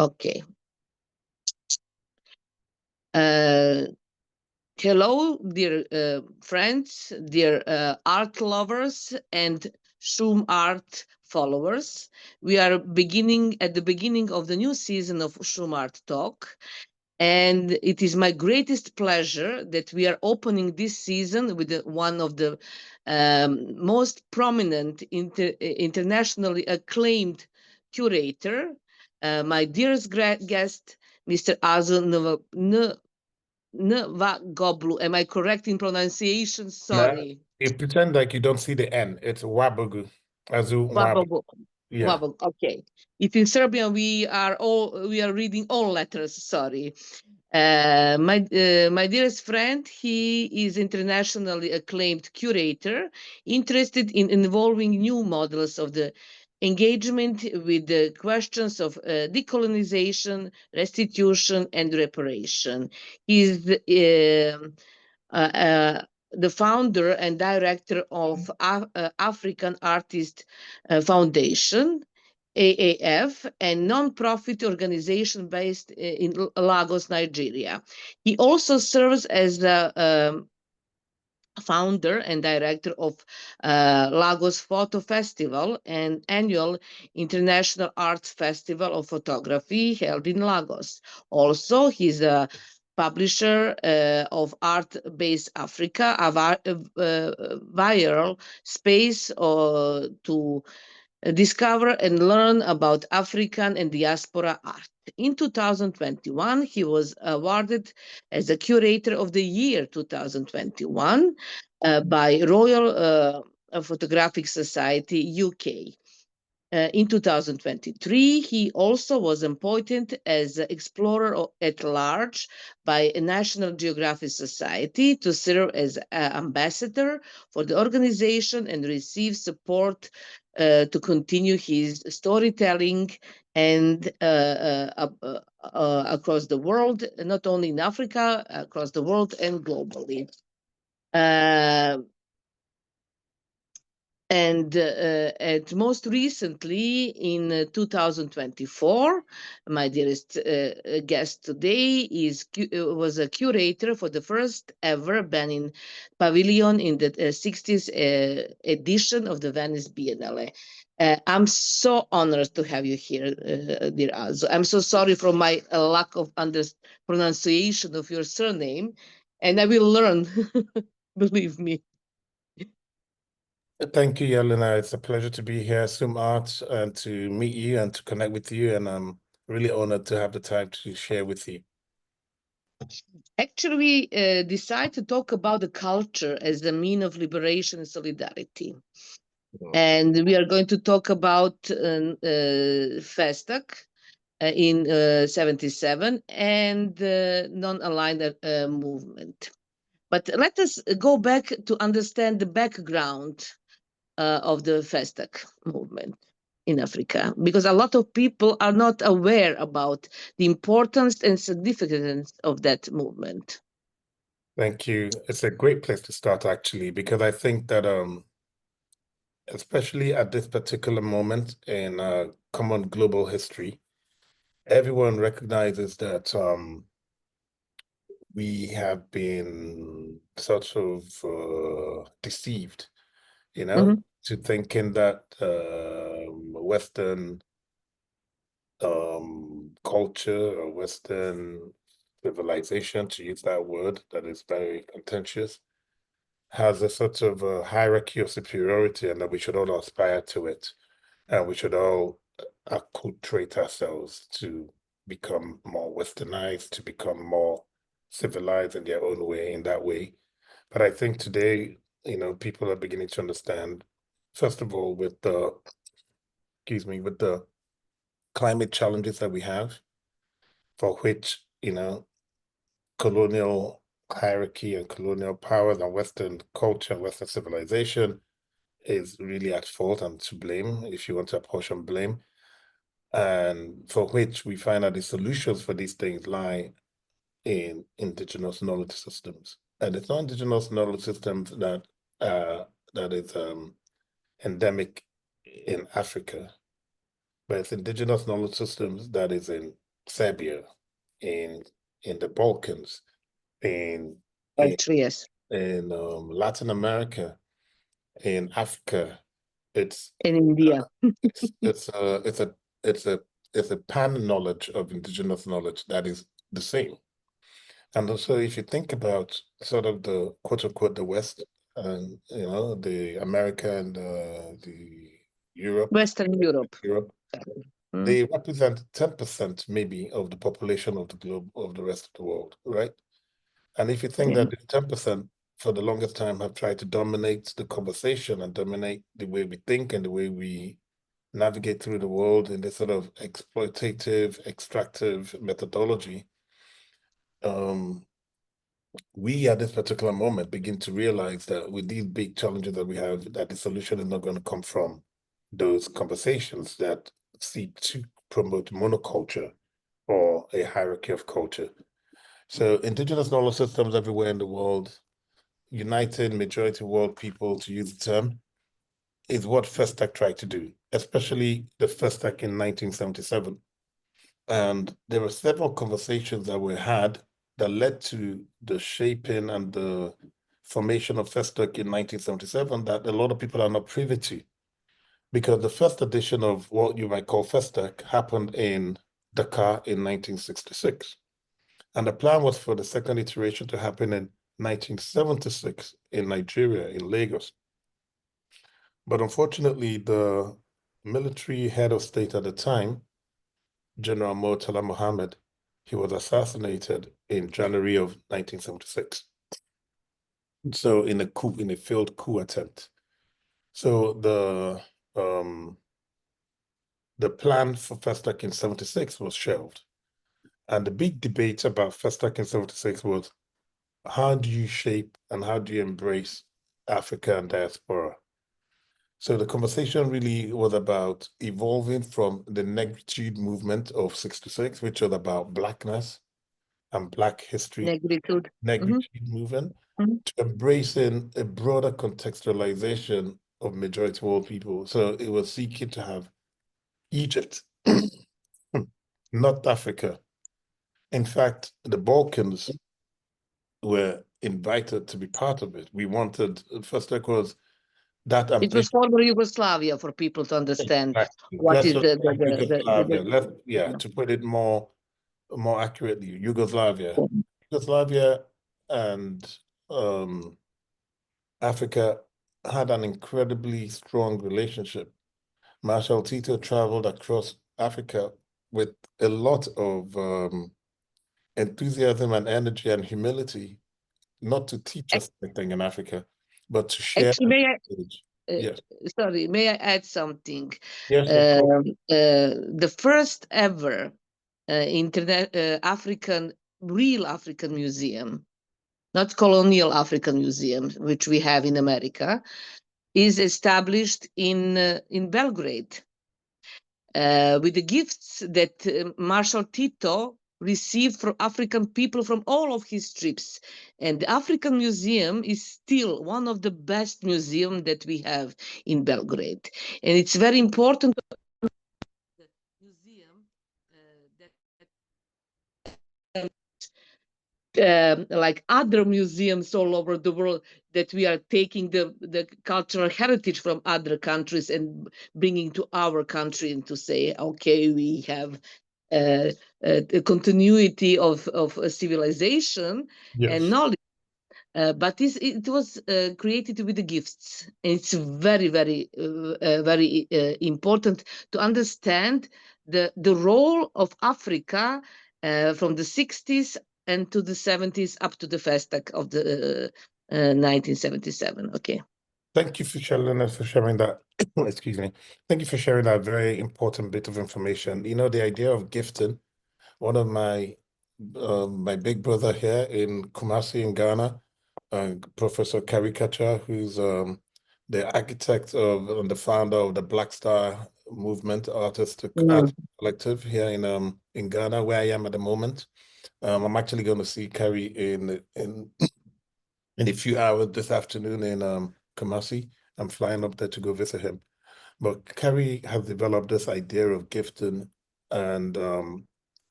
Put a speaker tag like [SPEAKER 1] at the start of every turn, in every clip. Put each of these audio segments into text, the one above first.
[SPEAKER 1] Okay. Hello, dear friends, dear art lovers and Shroom art followers. We are at the beginning of the new season of Shroom Art Talk. And it is my greatest pleasure that we are opening this season with one of the most prominent internationally acclaimed curator, my dearest guest, Mr. Azu Nwagbogu. Am I correct in pronunciation? Sorry.
[SPEAKER 2] You pretend like you don't see the N. It's Wabogu. Azu Nwagbogu. Yeah.
[SPEAKER 1] Okay. If in Serbian we are reading all letters. Sorry. My dearest friend, he is internationally acclaimed curator, interested in involving new models of the engagement with the questions of decolonization, restitution, and reparation. He's the founder and director of African Artist Foundation, AAF, a non-profit organization based in Lagos, Nigeria. He also serves as the founder and director of Lagos Photo Festival, an annual international arts festival of photography held in Lagos. Also, he's a publisher of Art Based Africa, a viral space to discover and learn about African and diaspora art. In 2021, he was awarded as a Curator of the Year 2021 by Royal Photographic Society UK. In 2023, he also was appointed as Explorer at Large by National Geographic Society to serve as ambassador for the organization and receive support to continue his storytelling and across the world, not only in Africa, across the world and globally. And most recently, in 2024, my dearest guest today was a curator for the first ever Benin Pavilion in the 60th edition of the Venice Biennale. I'm so honored to have you here, dear Azu. I'm so sorry for my lack of pronunciation of your surname, and I will learn, believe me.
[SPEAKER 2] Thank you, Jelena. It's a pleasure to be here, Swim Art, and to meet you and to connect with you. And I'm really honored to have the time to share with you.
[SPEAKER 1] Actually, we decide to talk about the culture as the mean of liberation and solidarity. And we are going to talk about FESTAC in 77 and non-aligned movement. But let us go back to understand the background of the FESTAC movement in Africa, because a lot of people are not aware about the importance and significance of that movement.
[SPEAKER 2] Thank you. It's a great place to start, actually, because I think that especially at this particular moment in common global history, everyone recognizes that we have been sort of deceived, to thinking that Western culture or Western civilization, to use that word that is very contentious, has a sort of a hierarchy of superiority, and that we should all aspire to it. And we should all acculturate ourselves to become more westernized, to become more civilized in their own way, in that way. But I think today, people are beginning to understand, first of all, with the climate challenges that we have, for which, colonial hierarchy and colonial powers and Western culture and Western civilization is really at fault and to blame, if you want to apportion blame, and for which we find that the solutions for these things lie in indigenous knowledge systems. And it's not indigenous knowledge systems that is endemic in Africa, but it's indigenous knowledge systems that is in Serbia, in the Balkans, in
[SPEAKER 1] Yes.
[SPEAKER 2] Latin America, in Africa. It's
[SPEAKER 1] In India.
[SPEAKER 2] it's a pan knowledge of indigenous knowledge that is the same. And also, if you think about sort of the quote unquote the West, and the America and the
[SPEAKER 1] Western Europe.
[SPEAKER 2] they represent 10% maybe of the population of the globe, of the rest of the world, right? And if you think that the 10% for the longest time have tried to dominate the conversation and dominate the way we think and the way we navigate through the world in this sort of exploitative, extractive methodology, we at this particular moment begin to realize that with these big challenges that we have, that the solution is not going to come from those conversations that seek to promote monoculture or a hierarchy of culture. So indigenous knowledge systems everywhere in the world, united majority world people, to use the term, is what FESTAC tried to do, especially the FESTAC in 1977. And there were several conversations that were had that led to the shaping and the formation of FESTAC in 1977 that a lot of people are not privy to. Because the first edition of what you might call FESTAC happened in Dakar in 1966. And the plan was for the second iteration to happen in 1976 in Nigeria, in Lagos. But unfortunately, the military head of state at the time, General Murtala Mohammed, he was assassinated in January of 1976. So in a failed coup attempt. So the plan for FESTAC in 76 was shelved. And the big debate about FESTAC in 76 was, how do you shape and how do you embrace Africa and diaspora? So the conversation really was about evolving from the negritude movement of 66, which was about Blackness and Black history, negritude movement, to embracing a broader contextualization of majority world people. So it was seeking to have Egypt, North Africa. In fact, the Balkans were invited to be part of it. We wanted, first was that
[SPEAKER 1] it was former Yugoslavia, for people to understand what is
[SPEAKER 2] Yugoslavia. To put it more accurately, Yugoslavia and Africa had an incredibly strong relationship. Marshal Tito traveled across Africa with a lot of enthusiasm and energy and humility, not to teach us anything in Africa, but to share.
[SPEAKER 1] Actually, sorry, may I add something? Yes, the first ever real African museum, not colonial African museum, which we have in America, is established in Belgrade with the gifts that Marshal Tito received from African people from all of his trips. And the African Museum is still one of the best museums that we have in Belgrade. And it's very important the museum like other museums all over the world, that we are taking the cultural heritage from other countries and bringing to our country, and to say, okay, we have a continuity of a civilization and knowledge. But it was created with the gifts. And it's very, very, very important to understand the role of Africa from the 60s and to the 70s up to the FESTAC of the 1977. Okay.
[SPEAKER 2] Thank you for sharing that. Excuse me. Thank you for sharing that very important bit of information. You know, the idea of gifting. One of my big brother here in Kumasi in Ghana, Professor Karikacha, who's the architect of and the founder of the Black Star Movement Artistic Art Collective here in Ghana, where I am at the moment. I'm actually going to see Kari in a few hours this afternoon in Kumasi. I'm flying up there to go visit him. But Kari has developed this idea of gifting and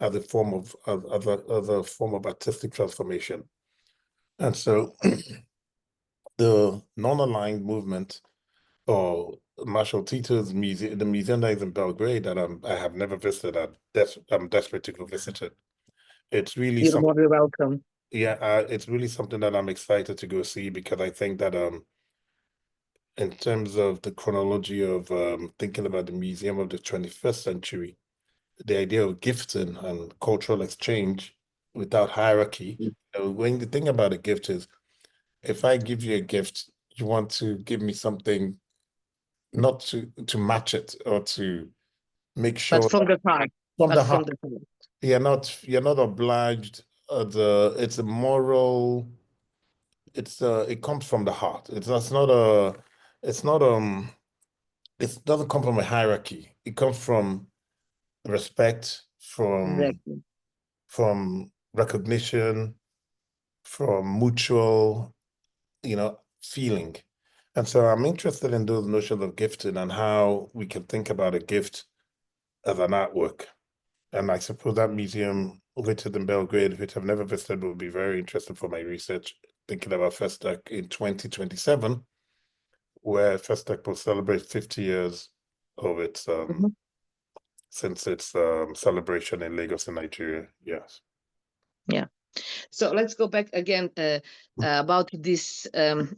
[SPEAKER 2] as a form of artistic transformation. And so the non-aligned movement, or Marshall Tito's museum, the museum that is in Belgrade that I have never visited, I'm desperate to go visit it. It's really
[SPEAKER 1] You're more than welcome.
[SPEAKER 2] Yeah, it's really something that I'm excited to go see, because I think that in terms of the chronology of thinking about the museum of the 21st century, the idea of gifting and cultural exchange without hierarchy. When the thing about a gift is, if I give you a gift, you want to give me something, not to match it or to make sure
[SPEAKER 1] But from the heart.
[SPEAKER 2] from
[SPEAKER 1] But
[SPEAKER 2] the
[SPEAKER 1] from
[SPEAKER 2] heart.
[SPEAKER 1] the heart.
[SPEAKER 2] You're not obliged. It's a moral. It comes from the heart. It's not a. It's not It doesn't come from a hierarchy. It comes from respect,
[SPEAKER 1] Exactly.
[SPEAKER 2] from recognition, from mutual, feeling. And so I'm interested in those notions of gifting and how we can think about a gift as an artwork. And I suppose that museum located in Belgrade, which I've never visited, will be very interesting for my research, thinking about FESTAC in 2027, where FESTAC will celebrate 50 years of its since its celebration in Lagos in Nigeria. Yes.
[SPEAKER 1] Yeah. So let's go back again about this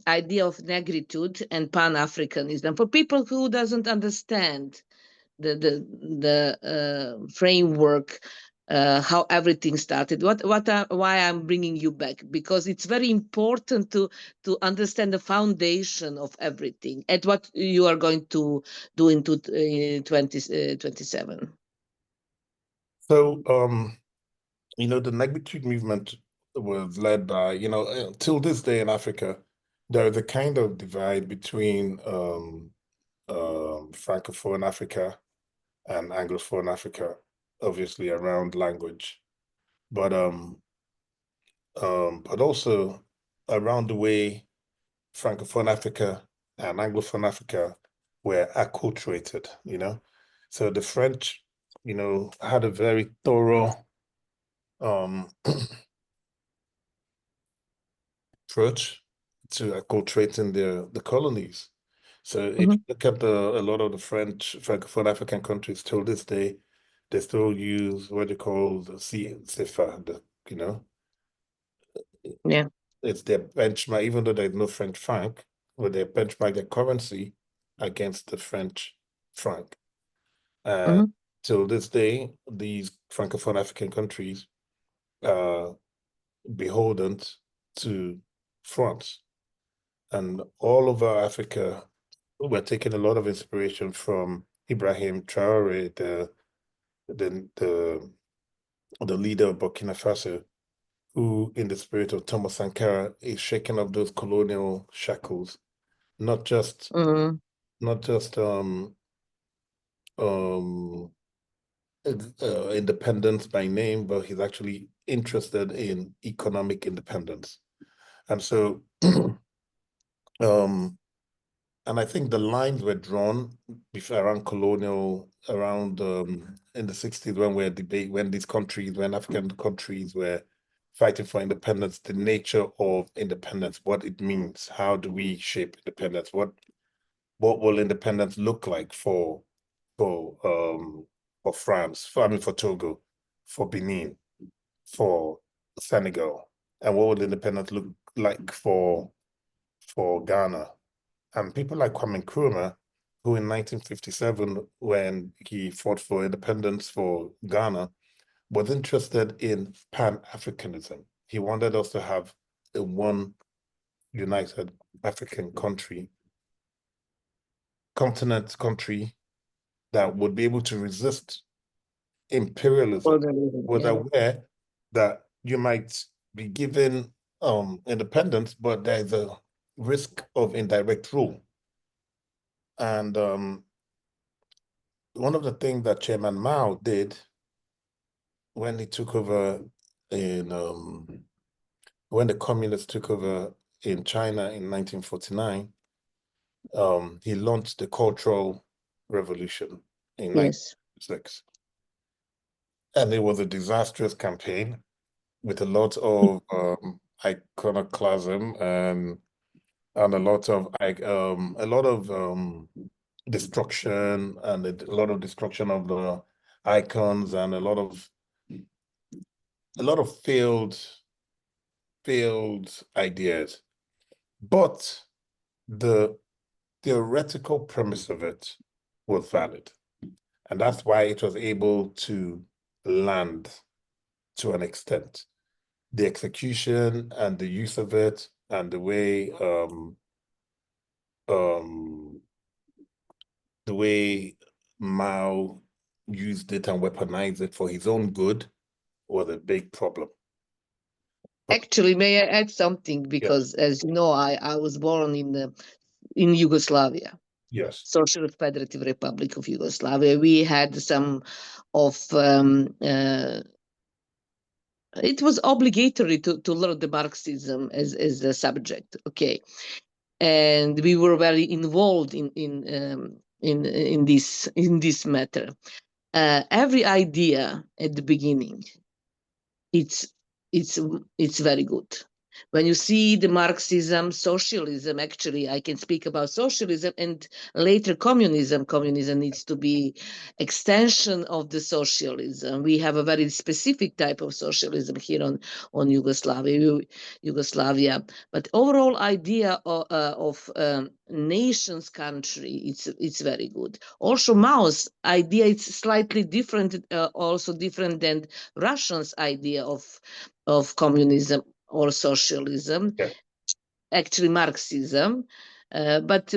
[SPEAKER 1] idea of negritude and Pan-Africanism. For people who doesn't understand the framework, how everything started, why I'm bringing you back, because it's very important to understand the foundation of everything and what you are going to do in 2027.
[SPEAKER 2] So, the negritude movement was led by, till this day in Africa, there is a kind of divide between Francophone Africa and Anglophone Africa, obviously around language, but also around the way Francophone Africa and Anglophone Africa were acculturated, So the French, had a very thorough approach to acculturating the colonies. So if you look at a lot of the Francophone African countries till this day, they still use what they call the CFA,
[SPEAKER 1] Yeah.
[SPEAKER 2] it's their benchmark, even though there's no French franc, but they benchmark their currency against the French franc. Till this day, these Francophone African countries are beholden to France. And all over Africa, we're taking a lot of inspiration from Ibrahim Traore, the leader of Burkina Faso, who, in the spirit of Thomas Sankara, is shaking off those colonial shackles, not just independence by name, but he's actually interested in economic independence. And so, and I think the lines were drawn before around colonial, around in the 60s when African countries were fighting for independence, the nature of independence, what it means, how do we shape independence, what will independence look like for France, for Togo, for Benin, for Senegal, and what would independence look like for Ghana? And people like Kwame Nkrumah, who in 1957, when he fought for independence for Ghana, was interested in Pan-Africanism. He wanted us to have a one united African country that would be able to resist imperialism. Was aware that you might be given independence, but there's a risk of indirect rule. And one of the things that Chairman Mao did when he took over when the communists took over in China in 1949, he launched the Cultural Revolution in 1966. and it was a disastrous campaign with a lot of iconoclasm and a lot of destruction and a lot of destruction of the icons and a lot of failed ideas. But the theoretical premise of it was valid. And that's why it was able to land to an extent. The execution and the use of it and the way Mao used it and weaponized it for his own good was a big problem.
[SPEAKER 1] Actually, may I add something? Because as you know, I was born in Yugoslavia.
[SPEAKER 2] Yes.
[SPEAKER 1] Socialist Federative Republic of Yugoslavia. We had some of it was obligatory to learn the Marxism as a subject. Okay, and we were very involved in this matter. Every idea at the beginning, it's very good. When you see the Marxism, socialism, actually, I can speak about socialism and later communism. Communism needs to be extension of the socialism. We have a very specific type of socialism here on Yugoslavia. But overall idea of nation's country, it's very good. Also, Mao's idea is slightly different, also different than Russians' idea of communism or socialism, actually Marxism, but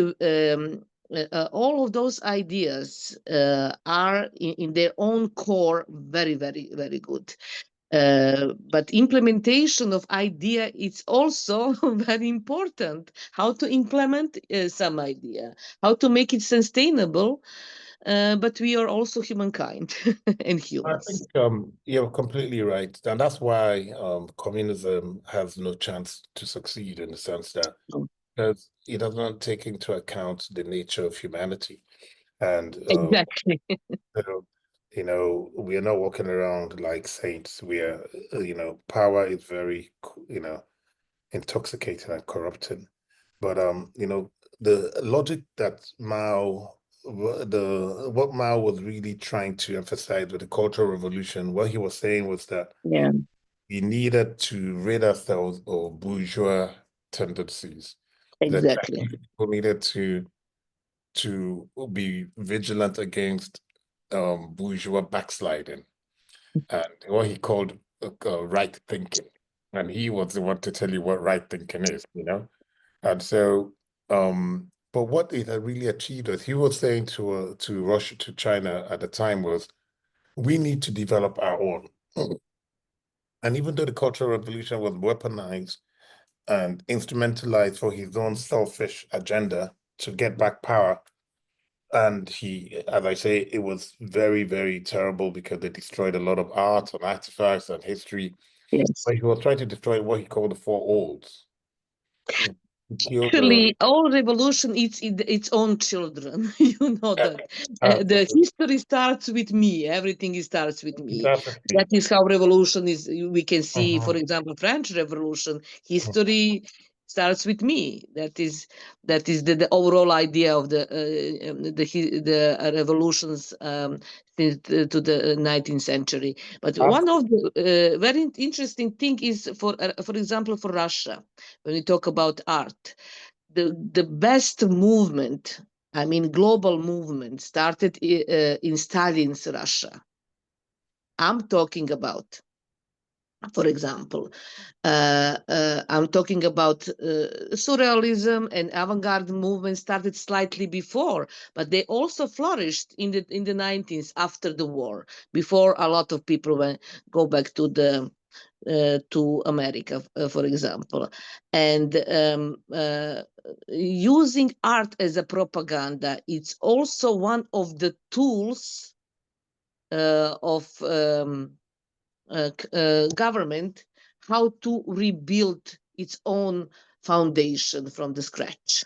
[SPEAKER 1] all of those ideas are in their own core very, very, very good. But implementation of idea is also very important. How to implement some idea, how to make it sustainable. But we are also humankind and humans.
[SPEAKER 2] I think you're completely right. And that's why communism has no chance to succeed in the sense that because it does not take into account the nature of humanity. And
[SPEAKER 1] exactly.
[SPEAKER 2] We are not walking around like saints. We are, power is very, intoxicating and corrupting. But the logic that what Mao was really trying to emphasize with the Cultural Revolution, what he was saying was that we needed to rid ourselves of bourgeois tendencies.
[SPEAKER 1] Exactly.
[SPEAKER 2] People needed to be vigilant against bourgeois backsliding and what he called right thinking. And he was the one to tell you what right thinking is, And so, but what it had really achieved, as he was saying to Russia, to China at the time, was we need to develop our own. And even though the Cultural Revolution was weaponized and instrumentalized for his own selfish agenda to get back power, and he, as I say, it was very, very terrible because they destroyed a lot of art and artifacts and history.
[SPEAKER 1] Yes.
[SPEAKER 2] But he was trying to destroy what he called the four olds.
[SPEAKER 1] Actually, all revolution eats its own children. You know that. The history starts with me. Everything starts with me. That is how revolution is. We can see, for example, French Revolution. History starts with me. That is the overall idea of the revolutions since to the 19th century. But one of the very interesting thing is, for example, for Russia, when we talk about art, the best movement, I mean global movement, started in Stalin's Russia. I'm talking about, for example, I'm talking about surrealism and avant-garde movement started slightly before, but they also flourished in the 19th after the war. Before, a lot of people go back to America, for example, and using art as a propaganda, it's also one of the tools of government how to rebuild its own foundation from the scratch.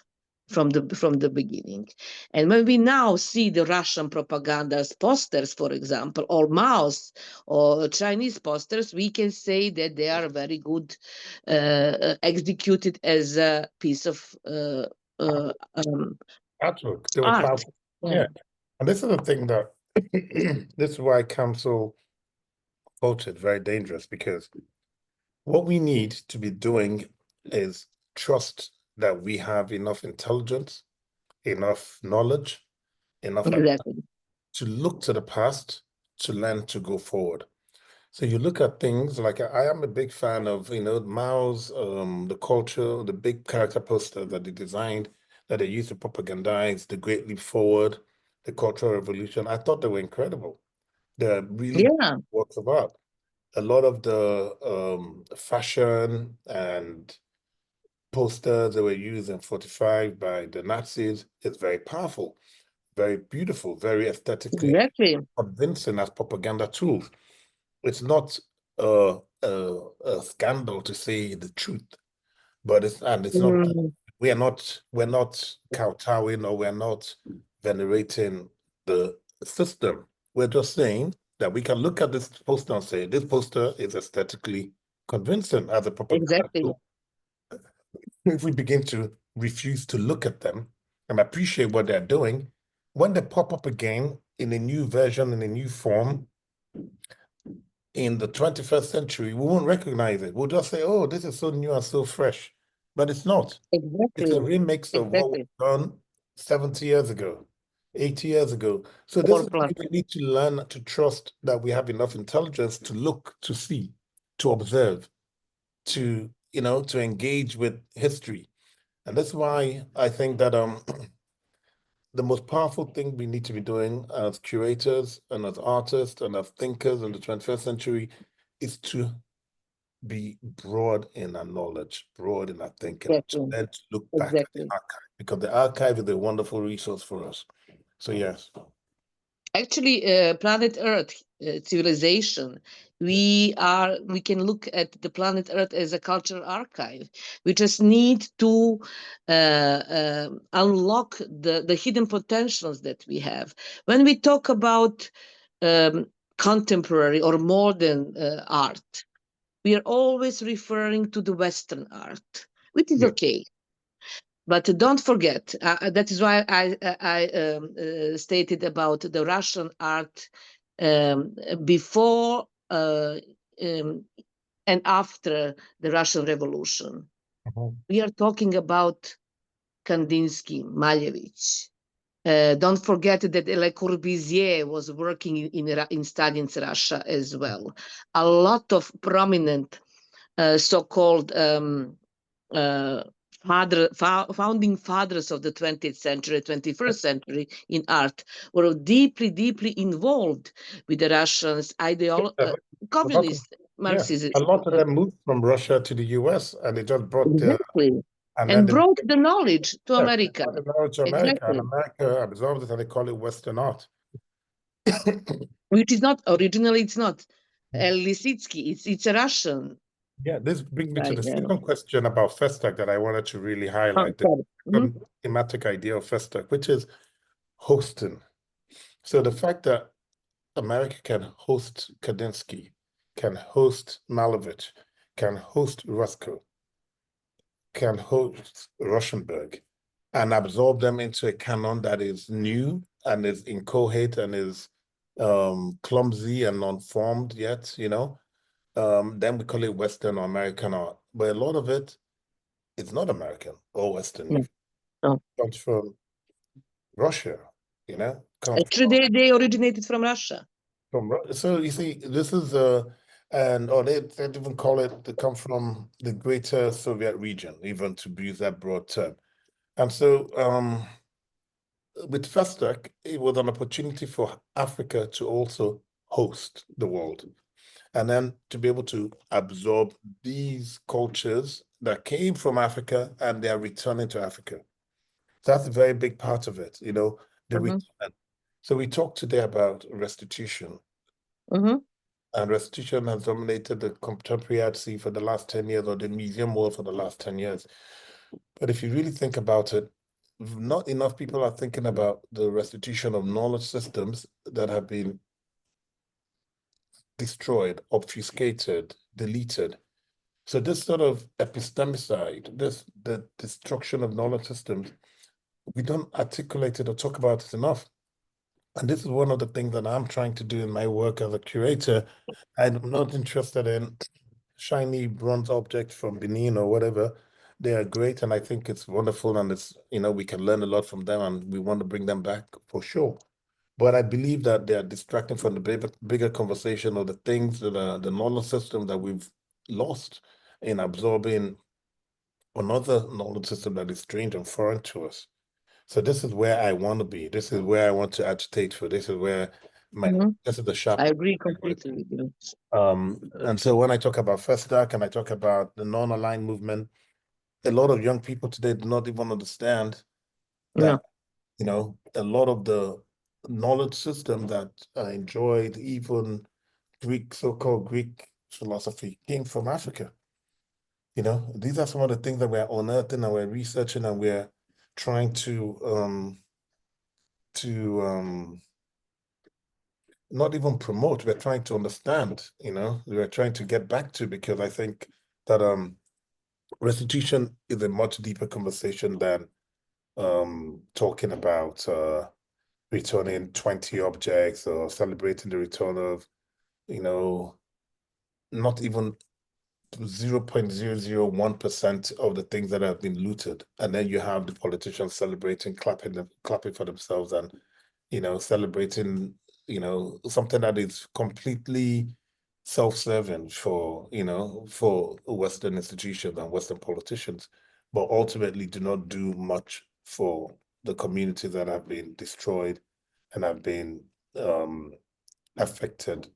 [SPEAKER 1] from the beginning. And when we now see the Russian propaganda's posters, for example, or Mao's or Chinese posters, we can say that they are very good, executed as a piece of
[SPEAKER 2] artwork. They were
[SPEAKER 1] art.
[SPEAKER 2] powerful. Yeah. And this is the thing that this is why cancel culture is very dangerous, because what we need to be doing is trust that we have enough intelligence, enough knowledge, enough
[SPEAKER 1] Exactly.
[SPEAKER 2] to look to the past, to learn to go forward. So you look at things like, I am a big fan of, Mao's, the culture, the big character posters that they designed, that they used to propagandize the Great Leap Forward, the Cultural Revolution. I thought they were incredible. They're really works of art. A lot of the fashion and posters that were used in 45 by the Nazis is very powerful, very beautiful, very aesthetically convincing as propaganda tools. It's not a scandal to say the truth, but it's not. We're not kowtowing, or we're not venerating the system. We're just saying that we can look at this poster and say this poster is aesthetically convincing as a propaganda tool. If we begin to refuse to look at them and appreciate what they're doing, when they pop up again in a new version, in a new form, in the 21st century, we won't recognize it. We'll just say, oh, this is so new and so fresh. But it's not. It's a remix of what was done 70 years ago, 80 years ago. So this is why we need to learn to trust that we have enough intelligence to look, to see, to observe, to, to engage with history. And that's why I think that the most powerful thing we need to be doing as curators and as artists and as thinkers in the 21st century is to be broad in our knowledge, broad in our thinking, to then look back at the archive, because the archive is a wonderful resource for us. So yes.
[SPEAKER 1] Actually, planet Earth civilization, we can look at the planet Earth as a cultural archive. We just need to unlock the hidden potentials that we have. When we talk about contemporary or modern art, we are always referring to the Western art, which is okay. But don't forget, that is why I stated about the Russian art before and after the Russian Revolution. We are talking about Kandinsky, Malevich. Don't forget that Le Corbusier was working in Stalin's Russia as well. A lot of prominent so-called founding fathers of the 20th century, 21st century in art were deeply, deeply involved with the Russians, communist Marxism.
[SPEAKER 2] A lot of them moved from Russia to the US, and they just brought
[SPEAKER 1] and brought the knowledge to America.
[SPEAKER 2] The knowledge to America, and America absorbed it, and they call it Western art.
[SPEAKER 1] Which is not, originally it's not Lisitsky, it's a Russian.
[SPEAKER 2] Yeah, this brings me to the second question about FESTAC that I wanted to really highlight, the thematic idea of FESTAC, which is hosting. So the fact that America can host Kandinsky, can host Malevich, can host Roscoe, can host Rauschenberg, and absorb them into a canon that is new and is inchoate and is clumsy and non-formed yet, then we call it Western or American art. But a lot of it is not American or Western. It comes from Russia,
[SPEAKER 1] Actually, they originated from Russia.
[SPEAKER 2] So you see, this is they even call it, they come from the greater Soviet region, even to use that broad term. And so with FESTAC, it was an opportunity for Africa to also host the world, and then to be able to absorb these cultures that came from Africa and they are returning to Africa. That's a very big part of it, the return. So we talked today about restitution. And restitution has dominated the contemporary art scene for the last 10 years, or the museum world for the last 10 years. But if you really think about it, not enough people are thinking about the restitution of knowledge systems that have been destroyed, obfuscated, deleted. So this sort of epistemicide, the destruction of knowledge systems, we don't articulate it or talk about it enough. And this is one of the things that I'm trying to do in my work as a curator. I'm not interested in shiny bronze objects from Benin or whatever. They are great, and I think it's wonderful, and it's, we can learn a lot from them, and we want to bring them back for sure. But I believe that they are distracting from the bigger conversation of the things that are the knowledge system that we've lost in absorbing another knowledge system that is strange and foreign to us. So this is where I want to be. This is where I want to agitate for. This is where this is the sharp.
[SPEAKER 1] I agree completely with you.
[SPEAKER 2] And so when I talk about FESTAC and I talk about the non-aligned movement, a lot of young people today do not even understand that, a lot of the knowledge system that I enjoyed, even so-called Greek philosophy, came from Africa. These are some of the things that we're unearthing and we're researching and we're trying to not even promote, we're trying to understand, we're trying to get back to, because I think that restitution is a much deeper conversation than talking about returning 20 objects or celebrating the return of, not even 0.001% of the things that have been looted. And then you have the politicians celebrating, clapping for themselves and, celebrating, something that is completely self-serving for, for Western institutions and Western politicians, but ultimately do not do much for the communities that have been destroyed and have been affected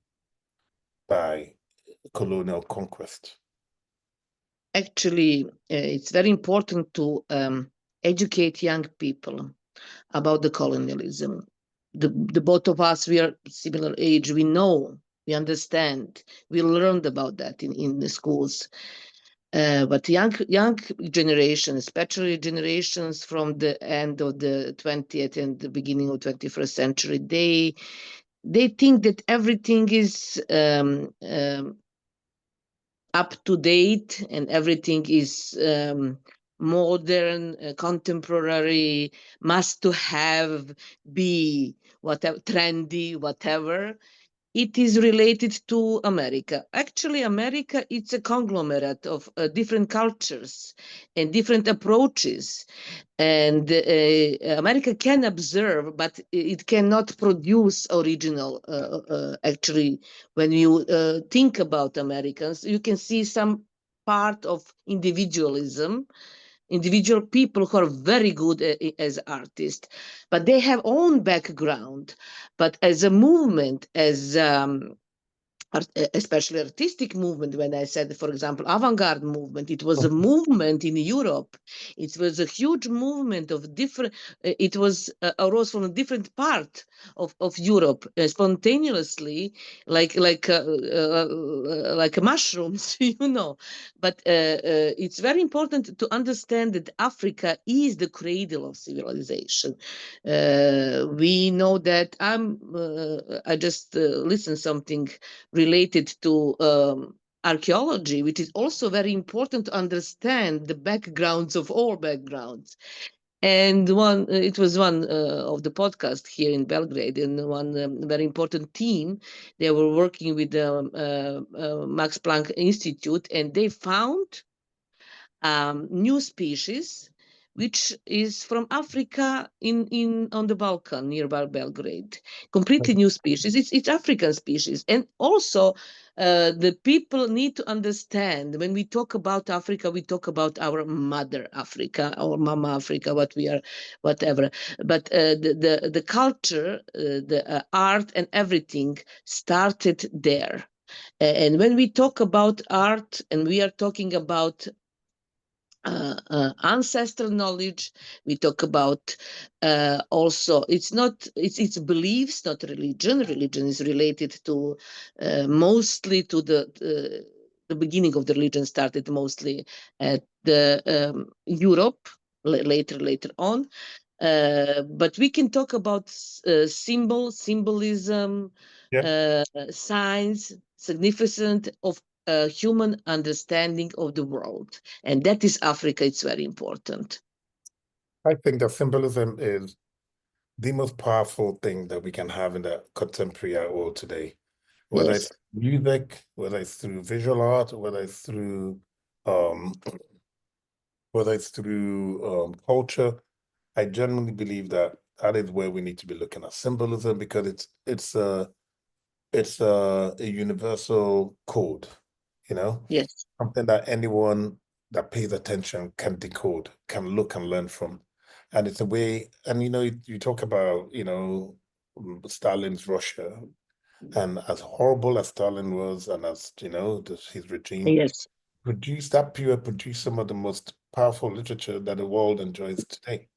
[SPEAKER 2] by colonial conquest.
[SPEAKER 1] Actually, it's very important to educate young people about the colonialism. The both of us, we are similar age. We know, we understand, we learned about that in the schools. But young generation, especially generations from the end of the 20th and the beginning of 21st century, they think that everything is up to date and everything is modern, contemporary, must to have, be whatever, trendy, whatever. It is related to America. Actually, America, it's a conglomerate of different cultures and different approaches. And America can observe, but it cannot produce original. Actually, when you think about Americans, you can see some part of individualism, individual people who are very good as artists, but they have own background. But as a movement, as especially artistic movement, when I said, for example, avant-garde movement, it was a movement in Europe. It was a huge movement of different, it was arose from a different part of Europe spontaneously, like mushrooms, But it's very important to understand that Africa is the cradle of civilization. We know that I just listened something related to archaeology, which is also very important to understand the backgrounds of all backgrounds. And it was one of the podcast here in Belgrade, and one very important team. They were working with the Max Planck Institute, and they found new species, which is from Africa on the Balkan, nearby Belgrade. Completely new species. It's African species. And also, the people need to understand, when we talk about Africa, we talk about our mother Africa, our mama Africa, what we are, whatever. But the culture, the art and everything started there. And when we talk about art, and we are talking about ancestral knowledge, we talk about also, it's beliefs, not religion. Religion is related to mostly to the beginning of the religion started mostly at the Europe, later on. But we can talk about symbolism, signs, significance of human understanding of the world. And that is Africa. It's very important.
[SPEAKER 2] I think that symbolism is the most powerful thing that we can have in the contemporary world today. Whether
[SPEAKER 1] Yes.
[SPEAKER 2] it's music, whether it's through visual art, whether it's through culture, I genuinely believe that that is where we need to be looking at symbolism, because it's a universal code,
[SPEAKER 1] Yes.
[SPEAKER 2] something that anyone that pays attention can decode, can look and learn from. And it's a way, and you talk about, Stalin's Russia, and as horrible as Stalin was, and as, his regime
[SPEAKER 1] Yes.
[SPEAKER 2] produced some of the most powerful literature that the world enjoys today.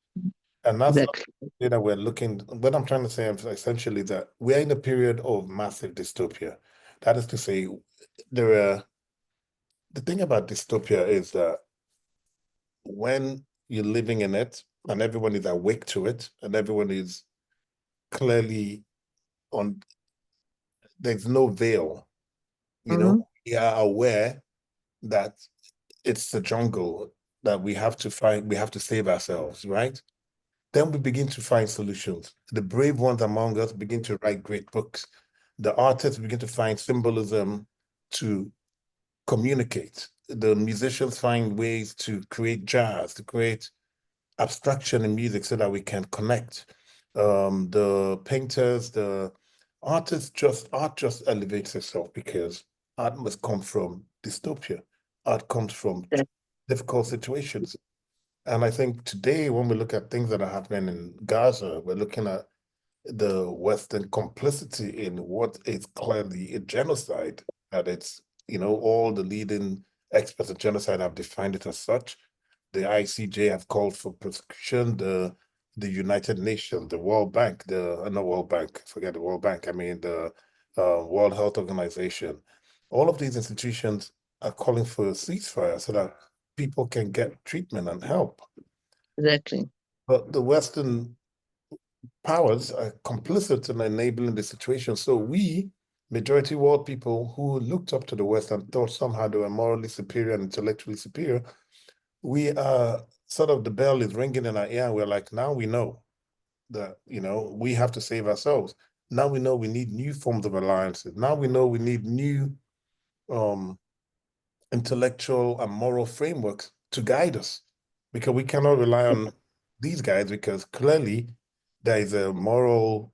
[SPEAKER 2] And that's
[SPEAKER 1] Exactly.
[SPEAKER 2] that we're looking, what I'm trying to say is essentially that we're in a period of massive dystopia. That is to say, the thing about dystopia is that when you're living in it and everyone is awake to it and everyone is clearly on, there's no veil, we are aware that it's the jungle that we have to fight, we have to save ourselves, right? Then we begin to find solutions. The brave ones among us begin to write great books. The artists begin to find symbolism to communicate. The musicians find ways to create jazz, to create abstraction in music so that we can connect. The painters, the art just elevates itself because art must come from dystopia. Art comes from difficult situations. And I think today, when we look at things that are happening in Gaza, we're looking at the Western complicity in what is clearly a genocide. And it's, all the leading experts of genocide have defined it as such. The ICJ have called for prosecution, the United Nations, the World Bank, not World Bank, forget the World Bank, I mean the World Health Organization. All of these institutions are calling for a ceasefire so that people can get treatment and help.
[SPEAKER 1] Exactly.
[SPEAKER 2] But the Western powers are complicit in enabling the situation. So we, majority world people who looked up to the West and thought somehow they were morally superior and intellectually superior, we are sort of, the bell is ringing in our ear, and we're like, now we know that, we have to save ourselves. Now we know we need new forms of alliances. Now we know we need new intellectual and moral frameworks to guide us, because we cannot rely on these guys, because clearly there is a moral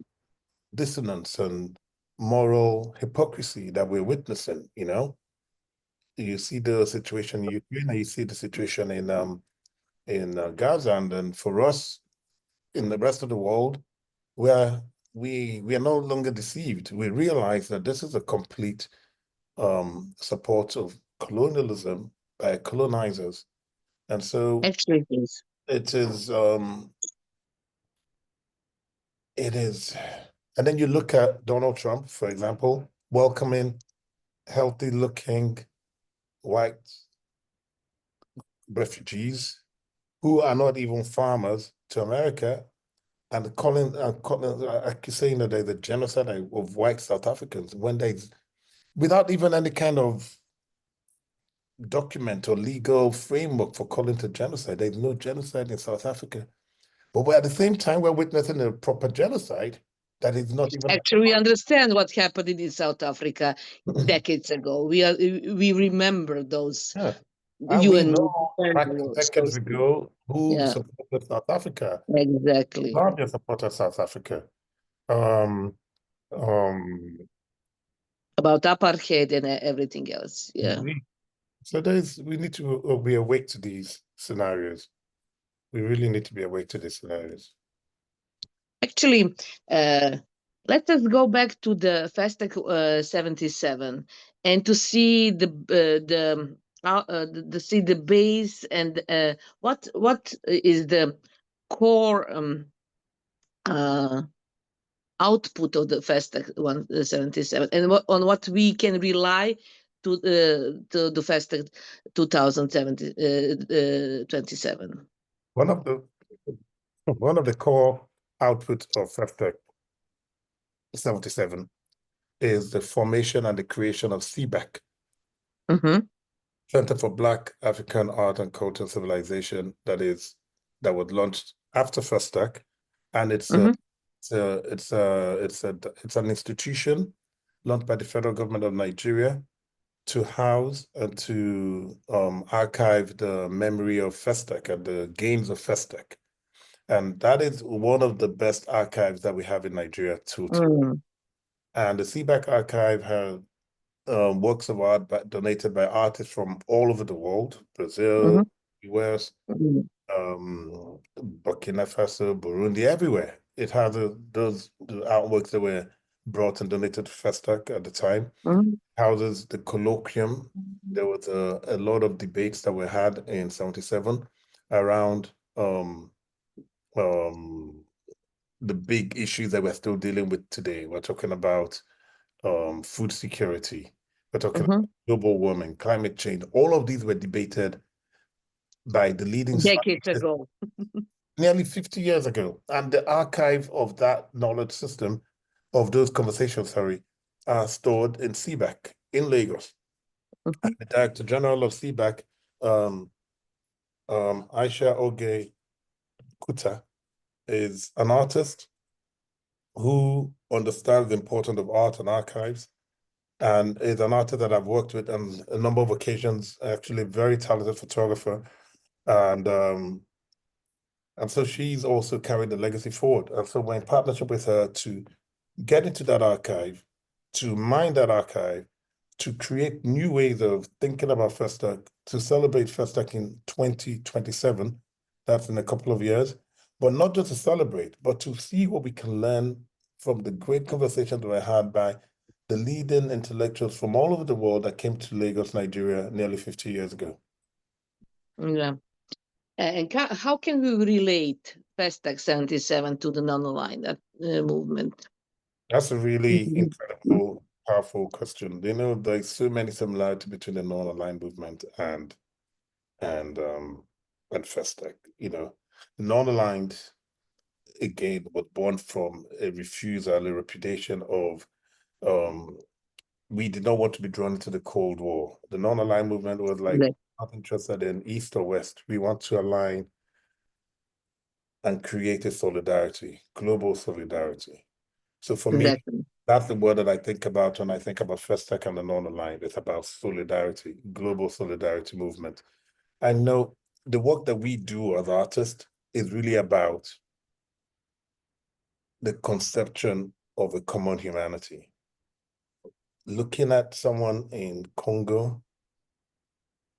[SPEAKER 2] dissonance and moral hypocrisy that we're witnessing. You see the situation in Ukraine, and you see the situation in Gaza, and then for us in the rest of the world, we are no longer deceived. We realize that this is a complete support of colonialism by colonizers. And so
[SPEAKER 1] Actually, it is.
[SPEAKER 2] it is, and then you look at Donald Trump, for example, welcoming healthy looking white refugees who are not even farmers to America, and saying that there's a genocide of white South Africans, when there's, without even any kind of document or legal framework for calling it genocide. There's no genocide in South Africa. But at the same time, we're witnessing a proper genocide that is not even.
[SPEAKER 1] Actually, we understand what happened in South Africa decades ago. We remember those.
[SPEAKER 2] Yeah. And
[SPEAKER 1] You
[SPEAKER 2] we
[SPEAKER 1] and
[SPEAKER 2] know back decades
[SPEAKER 1] those,
[SPEAKER 2] ago who
[SPEAKER 1] yeah,
[SPEAKER 2] supported South Africa.
[SPEAKER 1] exactly.
[SPEAKER 2] Zambia supported South Africa. Um,
[SPEAKER 1] About apartheid and everything else. Yeah.
[SPEAKER 2] So we need to be awake to these scenarios. We really need to be awake to these scenarios.
[SPEAKER 1] Actually, let us go back to the FESTAC 77 and to see see the base and what is the core output of the FESTAC 177 and on what we can rely to the FESTAC 2027.
[SPEAKER 2] One of the core outputs of FESTAC 77 is the formation and the creation of CBAC, Center for Black African Art and Culture and Civilization, that was launched after FESTAC, and it's an institution launched by the federal government of Nigeria to house and to archive the memory of FESTAC and the gains of FESTAC. And that is one of the best archives that we have in Nigeria too. And the CBAC archive has works of art donated by artists from all over the world, Brazil, US, Burkina Faso, Burundi, everywhere. It has those artworks that were brought and donated to FESTAC at the time. Houses the colloquium. There was a lot of debates that were had in 77 around the big issues that we're still dealing with today. We're talking about food security. We're talking about global warming, climate change. All of these were debated by the leading
[SPEAKER 1] decades ago,
[SPEAKER 2] nearly 50 years ago. And the archive of that knowledge system, of those conversations, are stored in CBAC in Lagos. And the Director General of CBAC, Aisha Oge Kuta, is an artist who understands the importance of art and archives, and is an artist that I've worked with on a number of occasions, actually a very talented photographer. And so she's also carried the legacy forward. And so we're in partnership with her to get into that archive, to mine that archive, to create new ways of thinking about FESTAC, to celebrate FESTAC in 2027. That's in a couple of years. But not just to celebrate, but to see what we can learn from the great conversations that were had by the leading intellectuals from all over the world that came to Lagos, Nigeria, nearly 50 years ago.
[SPEAKER 1] Yeah. And how can we relate FESTAC 77 to the non-aligned movement?
[SPEAKER 2] That's a really incredible, powerful question. You know, there's so many similarities between the non-aligned movement and FESTAC. You know, non-aligned, again, was born from a refusal, a repudiation of we did not want to be drawn into the Cold War. The non-aligned movement was like, not interested in East or West. We want to align and create a solidarity, global solidarity. So for me, that's the word that I think about when I think about FESTAC and the non-aligned. It's about solidarity, global solidarity movement. I know the work that we do as artists is really about the conception of a common humanity. Looking at someone in Congo,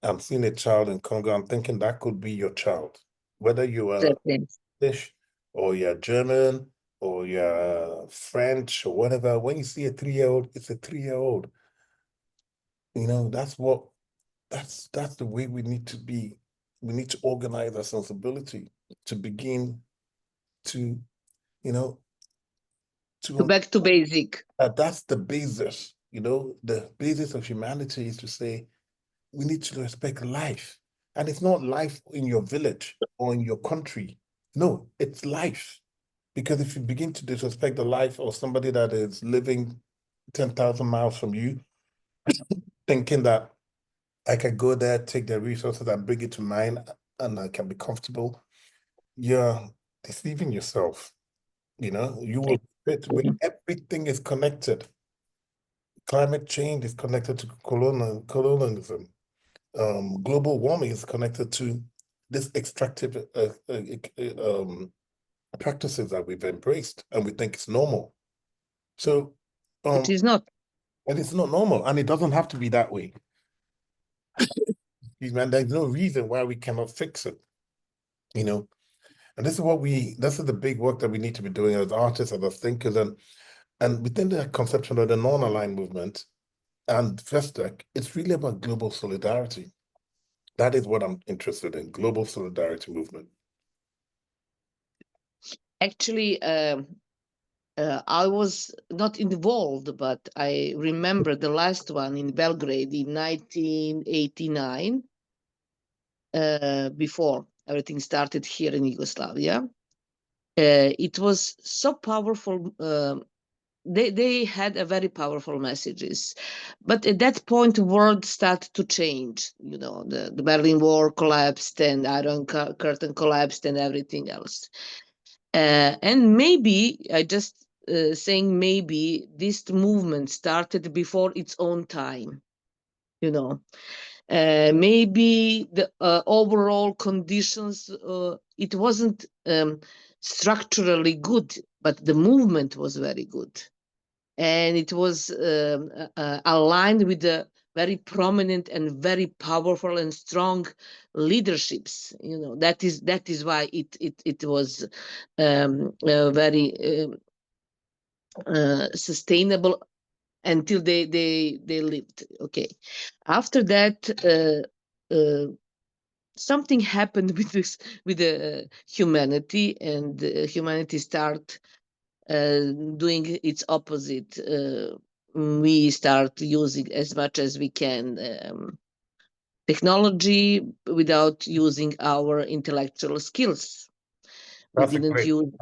[SPEAKER 2] I'm seeing a child in Congo, I'm thinking that could be your child. Whether you are British or you're German or you're French or whatever, when you see a 3-year-old, it's a 3-year-old. You know, that's the way we need to be. We need to organize our sensibility to begin to, you know,
[SPEAKER 1] to back to basic.
[SPEAKER 2] That's the basis. You know, the basis of humanity is to say, we need to respect life. And it's not life in your village or in your country. No, it's life. Because if you begin to disrespect the life of somebody that is living 10,000 miles from you, thinking that I can go there, take their resources and bring it to mine and I can be comfortable, you're deceiving yourself. You know, you will fit with everything is connected. Climate change is connected to colonialism. Global warming is connected to this extractive practices that we've embraced and we think it's normal. So
[SPEAKER 1] it is not.
[SPEAKER 2] And it's not normal, and it doesn't have to be that way. And there's no reason why we cannot fix it, you know. And this is the big work that we need to be doing as artists, as thinkers, and within the conception of the non-aligned movement and FESTAC, it's really about global solidarity. That is what I'm interested in, global solidarity movement.
[SPEAKER 1] Actually, I was not involved, but I remember the last one in Belgrade in 1989, before everything started here in Yugoslavia. It was so powerful. They had a very powerful messages, but at that point, the world started to change. You know, the Berlin Wall collapsed, and Iron Curtain collapsed, and everything else. And maybe I just saying maybe this movement started before its own time. You know, maybe the overall conditions, it wasn't structurally good, but the movement was very good, and it was aligned with the very prominent and very powerful and strong leaderships. You know, that is why it was very sustainable until they lived. Okay, after that something happened with this, with the humanity, and humanity start doing its opposite. We start using as much as we can technology without using our intellectual skills. We
[SPEAKER 2] That's a
[SPEAKER 1] didn't
[SPEAKER 2] great,
[SPEAKER 1] use.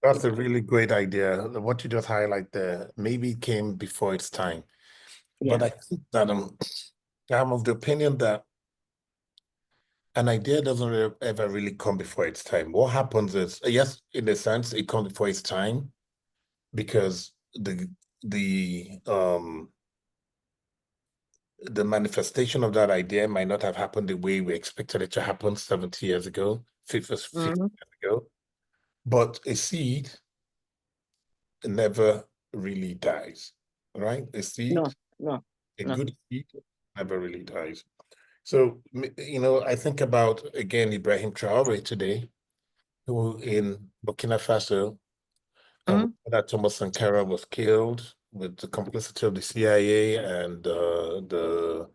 [SPEAKER 2] that's a really great idea. What you just highlight there, maybe it came before its time. But
[SPEAKER 1] Yeah.
[SPEAKER 2] I think that I'm of the opinion that an idea doesn't ever really come before its time. What happens is, yes, in a sense, it comes before its time because the manifestation of that idea might not have happened the way we expected it to happen 70 years ago, 50 years ago. But a seed never really dies, right? A seed,
[SPEAKER 1] No.
[SPEAKER 2] a good seed never really dies. So, you know, I think about, again, Ibrahim Traore today, who in Burkina Faso, that Thomas Sankara was killed with the complicity of the CIA and the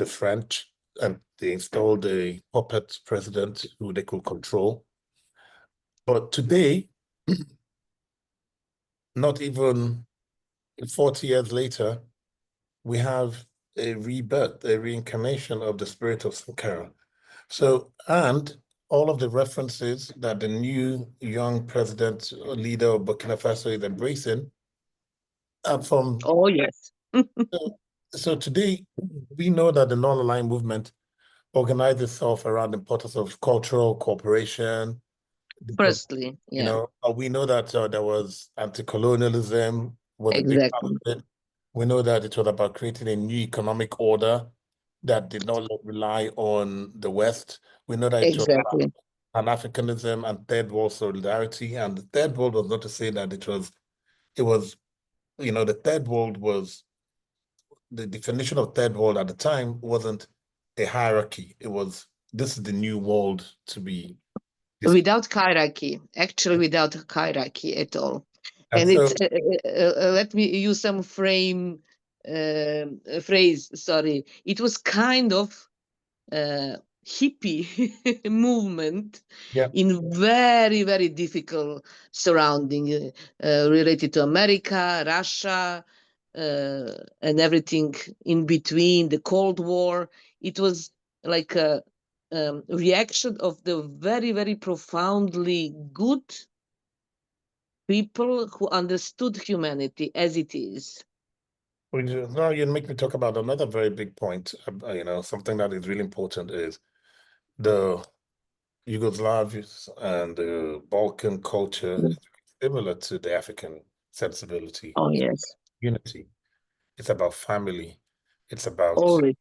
[SPEAKER 2] French, and they installed a puppet president who they could control. But today, not even 40 years later, we have a rebirth, a reincarnation of the spirit of Sankara. So, and all of the references that the new young president or leader of Burkina Faso is embracing are from.
[SPEAKER 1] Oh yes.
[SPEAKER 2] So today, we know that the non-aligned movement organized itself around the importance of cultural cooperation.
[SPEAKER 1] Firstly,
[SPEAKER 2] You
[SPEAKER 1] yeah,
[SPEAKER 2] know, we know that there was anti-colonialism was a big part
[SPEAKER 1] exactly,
[SPEAKER 2] of it. We know that it was about creating a new economic order that did not rely on the West. We know that it was about
[SPEAKER 1] exactly.
[SPEAKER 2] Pan-Africanism and third world solidarity. And the third world was not to say that it was, you know, the third world was, the definition of third world at the time wasn't a hierarchy. It was, this is the new world to be.
[SPEAKER 1] Without hierarchy, actually, without hierarchy at all.
[SPEAKER 2] And
[SPEAKER 1] And it's
[SPEAKER 2] so,
[SPEAKER 1] let me use some phrase. Sorry, it was kind of hippie movement
[SPEAKER 2] yeah,
[SPEAKER 1] in very, very difficult surrounding related to America, Russia, and everything in between, the Cold War. It was like a reaction of the very, very profoundly good people who understood humanity as it is.
[SPEAKER 2] now you make me talk about another very big point. You know, something that is really important is the Yugoslavians and the Balkan culture is similar to the African sensibility.
[SPEAKER 1] Oh yes,
[SPEAKER 2] Unity. It's about family. It's about,
[SPEAKER 1] always.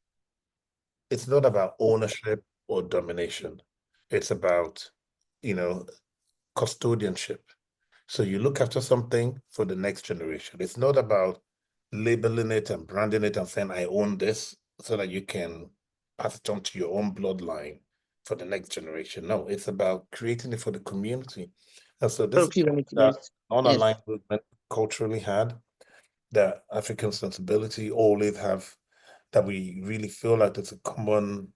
[SPEAKER 2] it's not about ownership or domination. It's about, you know, custodianship. So you look after something for the next generation. It's not about labeling it and branding it and saying, I own this, so that you can pass it on to your own bloodline for the next generation. No, it's about creating it for the community. And so this
[SPEAKER 1] For
[SPEAKER 2] is
[SPEAKER 1] humanity,
[SPEAKER 2] that
[SPEAKER 1] yes. Yes.
[SPEAKER 2] non-aligned movement culturally had, that African sensibility always have, that we really feel like it's a common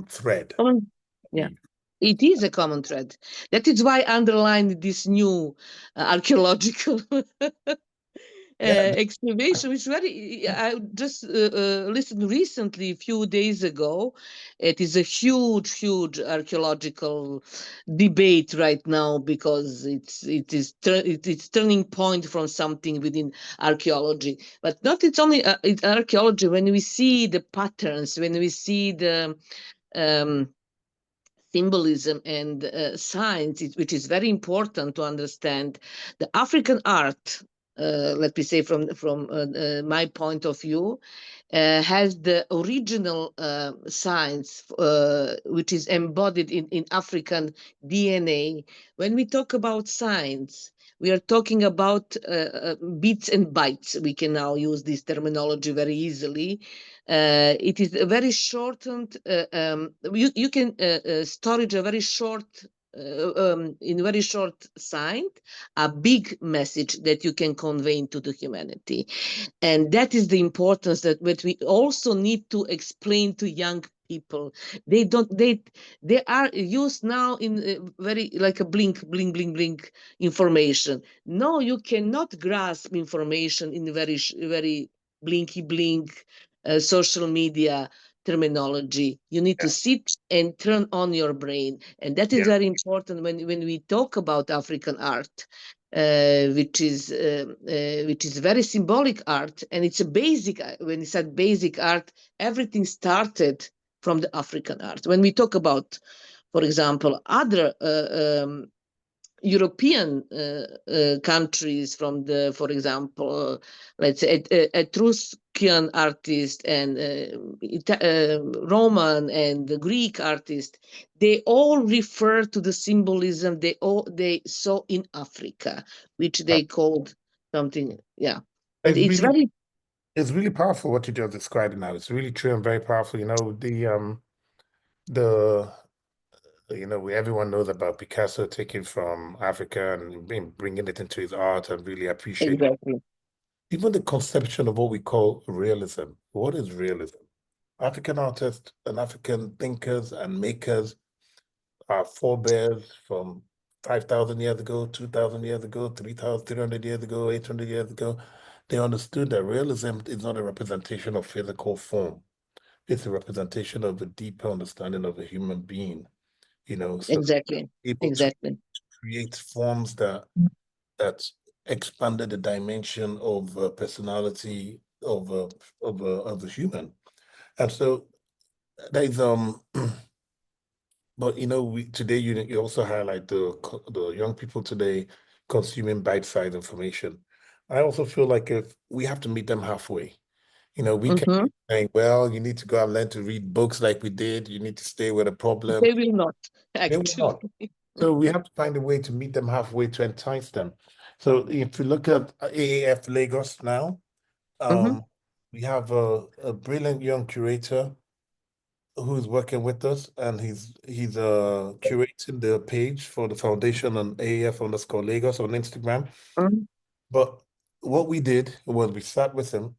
[SPEAKER 2] thread.
[SPEAKER 1] Yeah, it is a common thread. That is why I underlined this new archaeological excavation, which very, I just listened recently, a few days ago. It is a huge archaeological debate right now because it's turning point from something within archaeology. But not it's only it's archaeology. When we see the patterns, when we see the um, symbolism and signs, which is very important to understand. The African art, let me say from my point of view, has the original signs, which is embodied in African DNA. When we talk about signs, we are talking about bits and bytes. We can now use this terminology very easily. It is a very shortened, you can storage a very short, in very short sign, a big message that you can convey to the humanity. And that is the importance that what we also need to explain to young people. They are used now in very like a blink information. No, you cannot grasp information in very blinky blink social media terminology. You need to sit and turn on your brain, and that is
[SPEAKER 2] Yeah.
[SPEAKER 1] very important when we talk about African art, which is very symbolic art, and it's a basic. When it's a basic art, everything started from the African art. When we talk about, for example, other European countries from the, for example, let's say Etruscan artist and Roman and the Greek artist, they all refer to the symbolism they saw in Africa, which they called something, yeah. And
[SPEAKER 2] It's
[SPEAKER 1] it's
[SPEAKER 2] really,
[SPEAKER 1] very
[SPEAKER 2] it's really powerful what you just described now. It's really true and very powerful. You know, the everyone knows about Picasso taking from Africa and bringing it into his art and really appreciate
[SPEAKER 1] exactly
[SPEAKER 2] even the conception of what we call realism. What is realism? African artists and African thinkers and makers, our forebears from 5,000 years ago, 2,000 years ago, 3,300 years ago, 800 years ago, they understood that realism is not a representation of physical form. It's a representation of a deeper understanding of a human being, so
[SPEAKER 1] exactly
[SPEAKER 2] able to
[SPEAKER 1] exactly
[SPEAKER 2] create forms that expanded the dimension of personality of the human. And so there is but we today you also highlight the young people today consuming bite-sized information. I also feel like if we have to meet them halfway. We can
[SPEAKER 1] hmm
[SPEAKER 2] be saying, well, you need to go and learn to read books like we did. You need to stay with a problem.
[SPEAKER 1] they will not
[SPEAKER 2] They will
[SPEAKER 1] actually.
[SPEAKER 2] not. So we have to find a way to meet them halfway to entice them. So if you look at AAF Lagos now,
[SPEAKER 1] hmm
[SPEAKER 2] we have a brilliant young curator who's working with us, and he's curating the page for the foundation on AAF_Lagos on Instagram. But what we did was we sat with him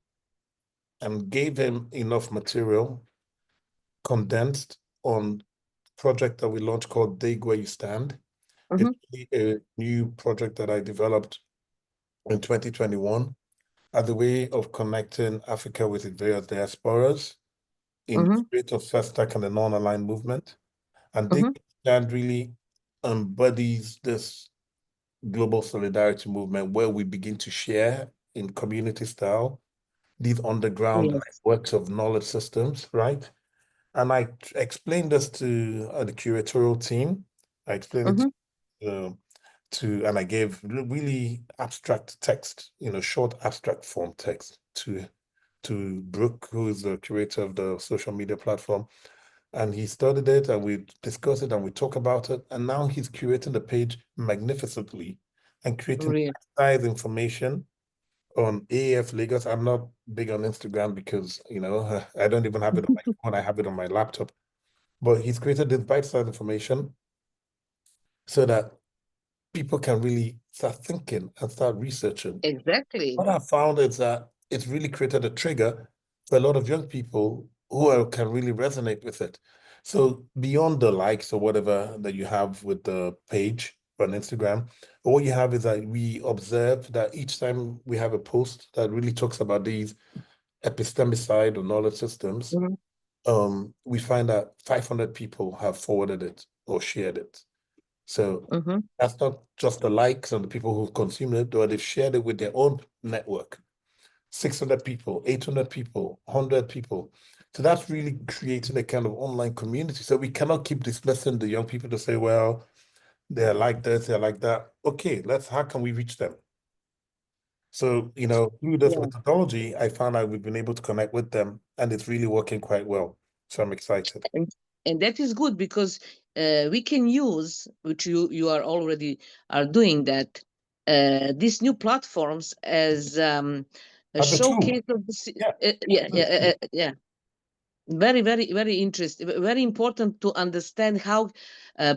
[SPEAKER 2] and gave him enough material, condensed on project that we launched called Dig Where You Stand. It's really a new project that I developed in 2021 as a way of connecting Africa with its various diasporas in the spirit of FESTAC and the non-aligned movement. And Dig Where You Stand really embodies this global solidarity movement where we begin to share in community style these underground
[SPEAKER 1] Yes.
[SPEAKER 2] works of knowledge systems, right? And I explained this to the curatorial team. I explained it and I gave really abstract text, short abstract form text to Brooke, who is the curator of the social media platform. And he studied it and we discussed it and we talk about it. And now he's curating the page magnificently and creating
[SPEAKER 1] Really.
[SPEAKER 2] size information on AF Lagos. I'm not big on Instagram because, I don't even have it on my phone. I have it on my laptop. But he's created this bite-sized information so that people can really start thinking and start researching.
[SPEAKER 1] Exactly.
[SPEAKER 2] What I found is that it's really created a trigger for a lot of young people who can really resonate with it. So beyond the likes or whatever that you have with the page, on Instagram. But what you have is that we observe that each time we have a post that really talks about these epistemicide or knowledge systems, we find that 500 people have forwarded it or shared it. So that's not just the likes and the people who consume it, but they've shared it with their own network. 600 people, 800 people, 100 people. So that's really creating a kind of online community. So we cannot keep dismissing the young people to say, well, they're like this, they're like that. Okay, how can we reach them? So, through this methodology, I found out we've been able to connect with them, and it's really working quite well. So I'm excited.
[SPEAKER 1] And that is good because we can use, which you are already doing that, these new platforms as a showcase of the very, very, very interesting, very important to understand how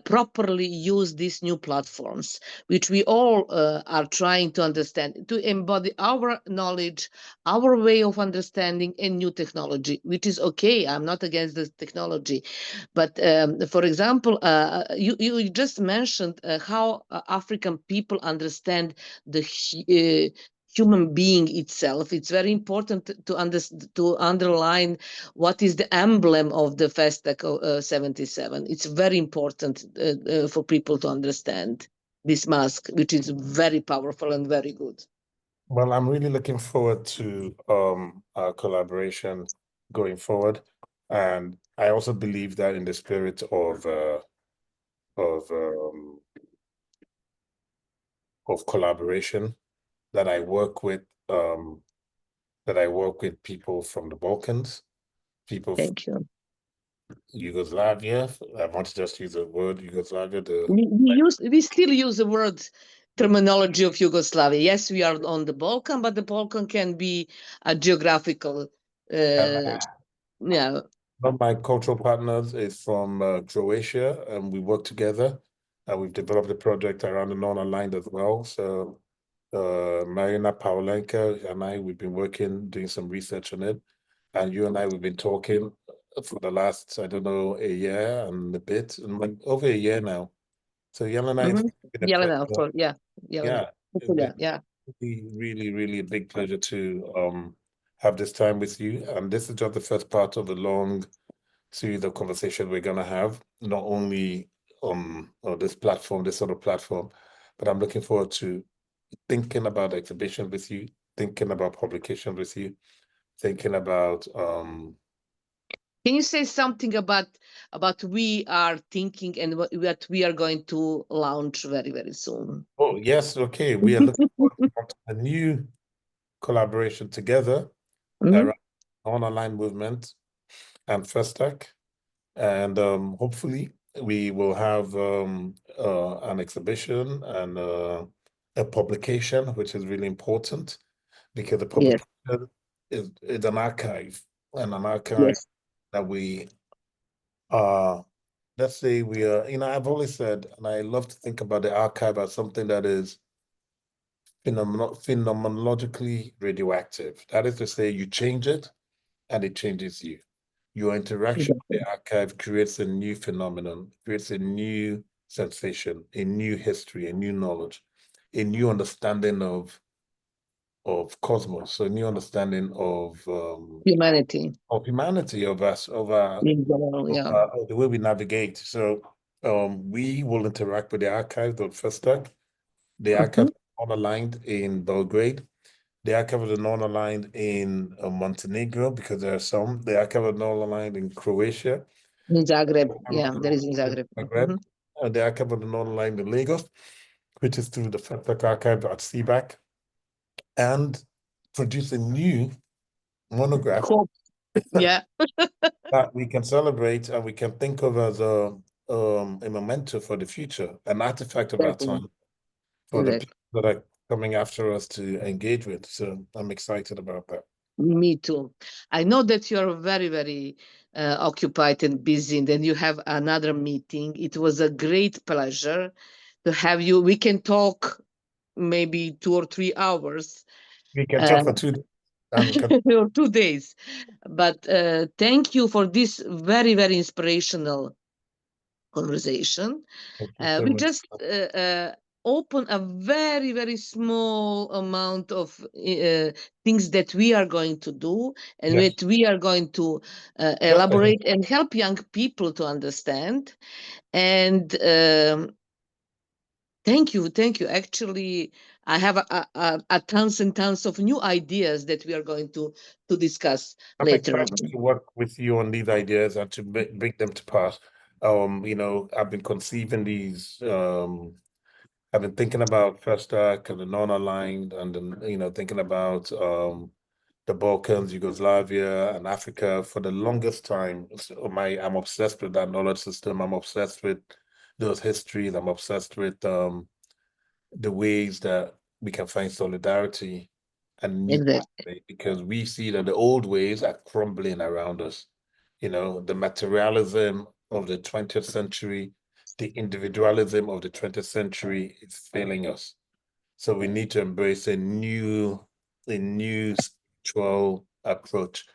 [SPEAKER 1] properly use these new platforms, which we all are trying to understand, to embody our knowledge, our way of understanding, and new technology, which is okay. I'm not against the technology. But for example, you just mentioned how African people understand the human being itself. It's very important to underline what is the emblem of the FESTAC 77. It's very important for people to understand this mask, which is very powerful and very good.
[SPEAKER 2] Well, I'm really looking forward to our collaboration going forward, and I also believe that in the spirit of collaboration, that I work with people from the Balkans, people from Yugoslavia. I want to just use the word Yugoslavia.
[SPEAKER 1] We still use the word terminology of Yugoslavia. Yes, we are on the Balkan, but the Balkan can be a geographical.
[SPEAKER 2] One of my cultural partners is from Croatia, and we work together. We've developed a project around the non-aligned as well. So Marina Paulenka and we've been doing some research on it. And you and I, we've been talking for the last, I don't know, a year and a bit, and over a year now. So Jelena,
[SPEAKER 1] Jelena, of course, Jelena.
[SPEAKER 2] Really, really a big pleasure to have this time with you. And this is just the first part of a long series of conversation we're going to have, not only on this platform, this sort of platform, but I'm looking forward to thinking about exhibition with you, thinking about publication with you, thinking about
[SPEAKER 1] Can you say something about we are thinking and what we are going to launch very, very soon?
[SPEAKER 2] Oh, yes. Okay. We are looking forward to a new collaboration together around online movement and FESTAC. And hopefully we will have an exhibition and a publication, which is really important because the publication is an archive, and an archive that we let's say we are, I've always said, and I love to think about the archive as something that is phenomenologically radioactive. That is to say, you change it and it changes you. Your interaction with the archive creates a new phenomenon, creates a new sensation, a new history, a new knowledge, a new understanding of cosmos, a new understanding of
[SPEAKER 1] humanity,
[SPEAKER 2] of us, of the way we navigate. So we will interact with the archive of FESTAC. The archive non-aligned in Belgrade. The archive of the non-aligned in Montenegro, because there are some. The archive of the non-aligned in Croatia.
[SPEAKER 1] In Zagreb, there is in Zagreb.
[SPEAKER 2] And the archive of the non-aligned in Lagos, which is through the FESTAC archive at CBAC, and produce a new monograph that we can celebrate and we can think of as a memento for the future, an artifact of our time for the people that are coming after us to engage with. So I'm excited about that.
[SPEAKER 1] Me too. I know that you are very, very occupied and busy, and then you have another meeting. It was a great pleasure to have you. We can talk maybe 2 or 3 hours.
[SPEAKER 2] We can talk for 2 days.
[SPEAKER 1] Or 2 days. But thank you for this very, very inspirational conversation.
[SPEAKER 2] Thank you so
[SPEAKER 1] We
[SPEAKER 2] much.
[SPEAKER 1] just open a very, very small amount of things that we are going to do and
[SPEAKER 2] Yes.
[SPEAKER 1] that we are going to elaborate and help young people to understand. And thank you. Actually, I have a tons and tons of new ideas that we are going to discuss
[SPEAKER 2] I'm
[SPEAKER 1] later on.
[SPEAKER 2] excited to work with you on these ideas and to bring them to pass. I've been conceiving these. I've been thinking about FESTAC and the non-aligned, and then thinking about the Balkans, Yugoslavia, and Africa for the longest time. So I'm obsessed with that knowledge system. I'm obsessed with those histories. I'm obsessed with the ways that we can find solidarity and new
[SPEAKER 1] Exactly.
[SPEAKER 2] because we see that the old ways are crumbling around us. The materialism of the 20th century, the individualism of the 20th century is failing us. So we need to embrace a new spiritual approach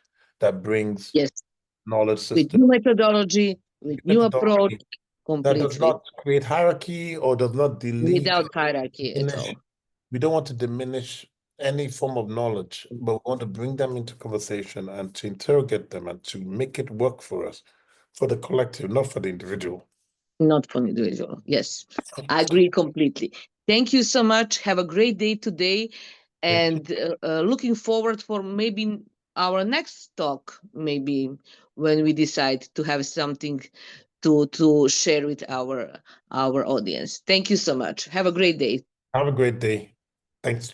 [SPEAKER 2] that brings
[SPEAKER 1] Yes.
[SPEAKER 2] knowledge
[SPEAKER 1] With
[SPEAKER 2] system,
[SPEAKER 1] new methodology, with new approach,
[SPEAKER 2] that does
[SPEAKER 1] completely
[SPEAKER 2] not create hierarchy or does not delete
[SPEAKER 1] without hierarchy at
[SPEAKER 2] diminish.
[SPEAKER 1] all.
[SPEAKER 2] We don't want to diminish any form of knowledge, but we want to bring them into conversation and to interrogate them and to make it work for us, for the collective, not for the individual.
[SPEAKER 1] Not for individual. Yes, I agree completely. Thank you so much. Have a great day today, and looking forward for maybe our next talk, maybe when we decide to have something to share with our audience. Thank you so much. Have a great day.
[SPEAKER 2] Have a great day. Thanks.